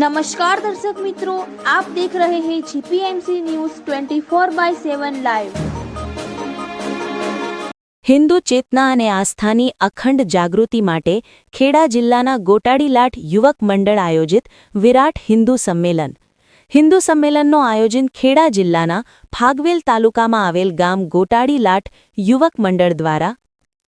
नमस्कार दर्शक मित्रों, आप देख रहे हैं जीपीएमसी न्यूज 24/7 लाइव। હિન્દુ ચેતના અને આસ્થાની અખંડ જાગૃતિ માટે ખેડા જિલ્લાના ગોટાડીલાટ યુવક મંડળ આયોજિત વિરાટ હિન્દુ સંમેલન. હિન્દુ સંમેલનનો આયોજન ખેડા જિલ્લાના ફાગવેલ તાલુકામાં આવેલ ગામ ગોટાડીલાટ યુવક મંડળ દ્વારા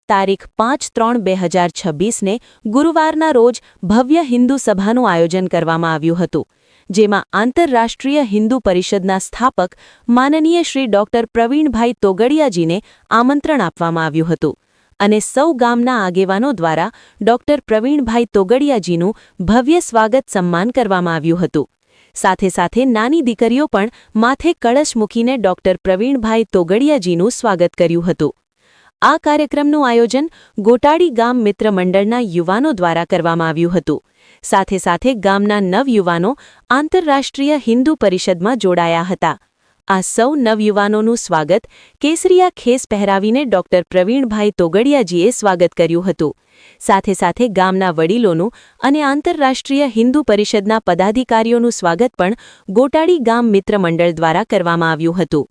તારીખ 5/3/2026ને ગુરુવારના રોજ ભવ્ય હિન્દુ સભાનું આયોજન કરવામાં આવ્યું હતું, જેમાં આંતરરાષ્ટ્રીય હિન્દુ પરિષદના સ્થાપક માનનીય શ્રી ડોક્ટર પ્રવીણભાઈ તોગડિયાજીને આમંત્રણ આપવામાં આવ્યું હતું અને સૌ ગામના આગેવાનો દ્વારા ડોક્ટર પ્રવીણભાઈ તોગડિયાજીનું ભવ્ય સ્વાગત સન્માન કરવામાં આવ્યું હતું. સાથે સાથે નાની દીકરીઓ પણ માથે કળશ મૂકીને ડોક્ટર પ્રવીણભાઈ તોગડિયાજીનું સ્વાગત કર્યું હતું. આ કાર્યક્રમનું આયોજન ગોટાડી ગામ મિત્ર મંડળના યુવાનો દ્વારા કરવામાં આવ્યું હતું. સાથે સાથે ગામના નવયુવાનો આંતરરાષ્ટ્રીય હિન્દુ પરિષદમાં જોડાયા હતા. આ સૌ નવયુવાનોનું સ્વાગત કેસરિયા ખેસ પહેરાવીને ડોક્ટર પ્રવીણભાઈ તોગડિયાજીએ સ્વાગત કર્યું હતું. સાથે સાથે ગામના વડીલોનું અને આંતરરાષ્ટ્રીય હિન્દુ પરિષદના પદાધિકારીઓનું સ્વાગત પણ ગોટાડી ગામ મિત્ર મંડળ દ્વારા કરવામાં આવ્યું હતું.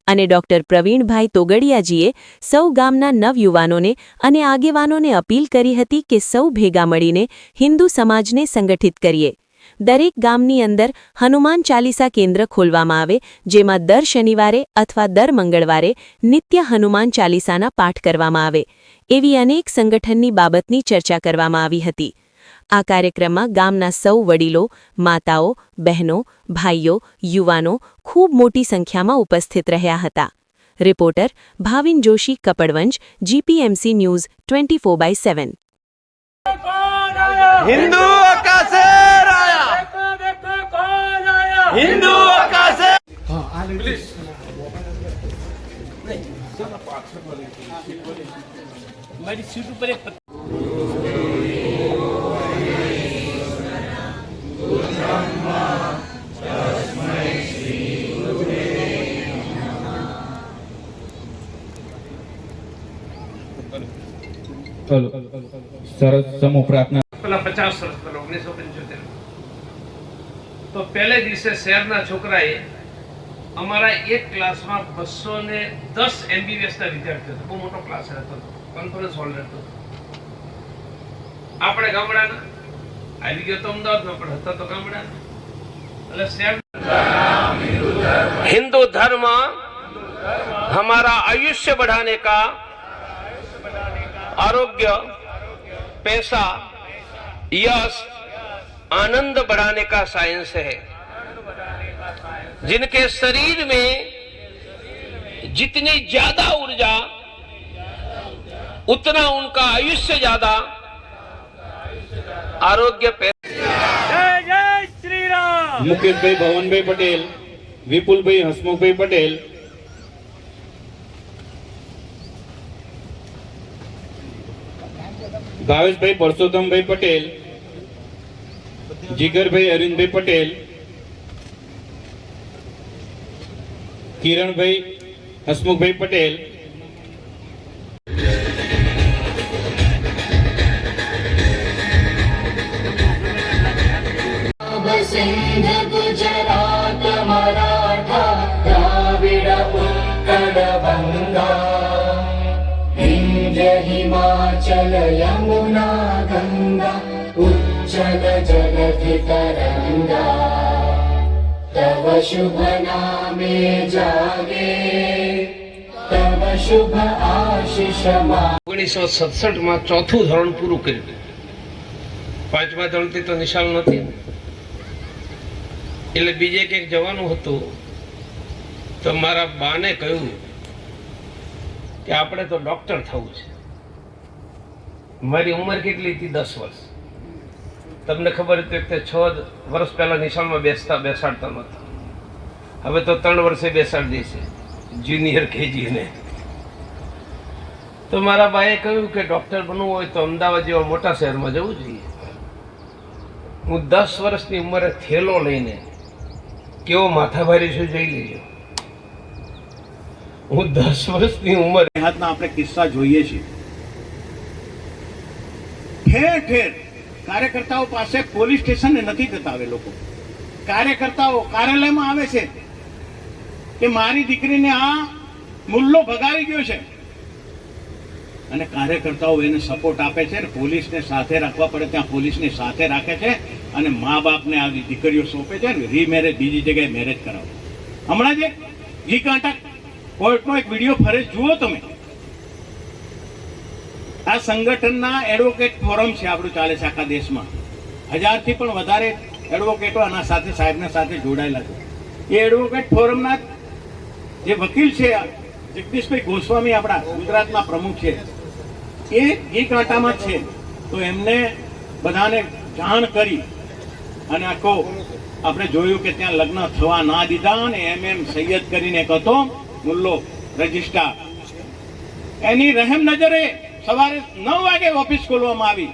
અને ડોક્ટર પ્રવીણભાઈ તોગડિયાજીએ સૌ ગામના નવયુવાનોને અને આગેવાનોને અપીલ કરી હતી કે સૌ ભેગા મળીને હિન્દુ સમાજને સંગઠિત કરીએ. દરેક ગામની અંદર હનુમાન ચાલીસા કેન્દ્ર ખોલવામાં આવે, જેમાં દર શનિવારે અથવા દર મંગળવારે નિત્ય હનુમાન ચાલીસાના પાઠ કરવામાં આવે. એવી અનેક સંગઠનની બાબતની ચર્ચા કરવામાં આવી હતી. આ કાર્યક્રમમાં ગામના સૌ વડીલો, માતાઓ, બહેનો, ભાઈઓ, યુવાનો ખૂબ મોટી સંખ્યામાં ઉપસ્થિત રહ્યા હતા. Reporter Bhavin Joshi, Kapadvanj, GPMC news 24/7. Hindu आकाशे राया, हिंदू आकाशे मेरी सीट ऊपर एक સરસ સમૂહ પ્રાર્થના. પેલા 50 વર્ષ પહેલા 1975 તો પહેલે દિવસે શહેરના છોકરાએ અમારા એક ક્લાસમાં 210 MBBS ના વિદ્યાર્થીઓ હતા. બહુ મોટો ક્લાસ હતો, કોન્ફરન્સ હોલ હતો. આપણે ગામડાના આવી ગયો તો અમદાવાદમાં, પણ હતા તો ગામડાના. એટલે શહેર हिंदू धर्म हमारा आयुष्य बढ़ाने का, आरोग्य, पैसा, यश, आनंद बढ़ाने का साइंस है. जिनके शरीर में जितनी ज्यादा ऊर्जा उतना उनका आयुष्य ज्यादा, आरोग्य, મુકેશભાઈ ભવનભાઈ પટેલ, વિપુલભાઈ હસમુખભાઈ પટેલ, ભાવેશભાઈ પરસોત્તમભાઈ પટેલ, જીગરભાઈ અરવિંદભાઈ પટેલ, કિરણભાઈ હસમુખભાઈ પટેલ, सिंध गुजरात मराठा द्राविड उत्कल बंगा विंध्य हिमाचल यमुना गंगा उच्चल जलधि तरंगा तव शुभ नामे जागे तव शुभ आशीष मा. 1967 ચોથું ધોરણ પૂરું કર્યું. પાંચમા ધોરણથી તો નિશાળ નથી, એટલે બીજે ક્યાંક જવાનું હતું. તો મારા બાને કહ્યું કે આપણે તો ડોક્ટર થવું છે. મારી ઉંમર કેટલી હતી? 10 વર્ષ. તમને ખબર હતી કે 6 વર્ષ પહેલા નિશાળમાં બેસાડતા નહોતા. હવે તો 3 વર્ષે બેસાડી દેશે, જુનિયર કેજી ને. તો મારા બાએ કહ્યું કે ડોક્ટર બનવું હોય તો અમદાવાદ જેવા મોટા શહેરમાં જવું જોઈએ. હું 10 વર્ષની ઉંમરે થેલો લઈને કેવો માથાભારી છું જોઈ લેજો. હું 10 વર્ષની ઉંમરે હાથના આપણે કિસ્સા જોઈએ છીએ. ઠેર ઠેર કાર્યકર્તાઓ પાસે પોલીસ સ્ટેશને નથી જતા. હવે લોકો કાર્યકર્તાઓ કાર્યાલયમાં આવે છે કે મારી દીકરીને આ મુલ્લો ભગાવી ગયો છે, અને કાર્યકર્તાઓ એને સપોર્ટ આપે છે. પોલીસને સાથે રાખવા પડે ત્યાં પોલીસને સાથે રાખે છે, અને મા બાપને આવી દીકરીઓ સોંપે છે. રીમેરેજ બીજી જગ્યાએ મેરેજ કરાવો. હમણાં જે ઘી કાંટા કોર્ટનો એક વિડીયો ફરે જુઓ તમે. આ સંગઠનના એડવોકેટ ફોરમ છે, આપણું ચાલે છે આખા દેશમાં. 1000 થી પણ વધારે એડવોકેટો આના સાથે સાહેબના સાથે જોડાયેલા છે. એ એડવોકેટ ફોરમના જે વકીલ છે જગદીશભાઈ ગોસ્વામી, આપણા ગુજરાતના પ્રમુખ છે, એ ઘી કાંટામાં છે. તો એમને બધાને જાણ કરી અને આખો આપણે જોયું કે ત્યાં લગ્ન થવા ના દીધા, અને એમ સૈયદ કરીને એક હતો મુલ્લો રજિસ્ટ્રાર, એની રહેમ નજરે સવારે 9 વાગે ઓફિસ ખોલવામાં આવી.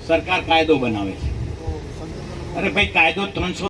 સરકાર કાયદો બનાવે છે. અરે ભાઈ, કાયદો 300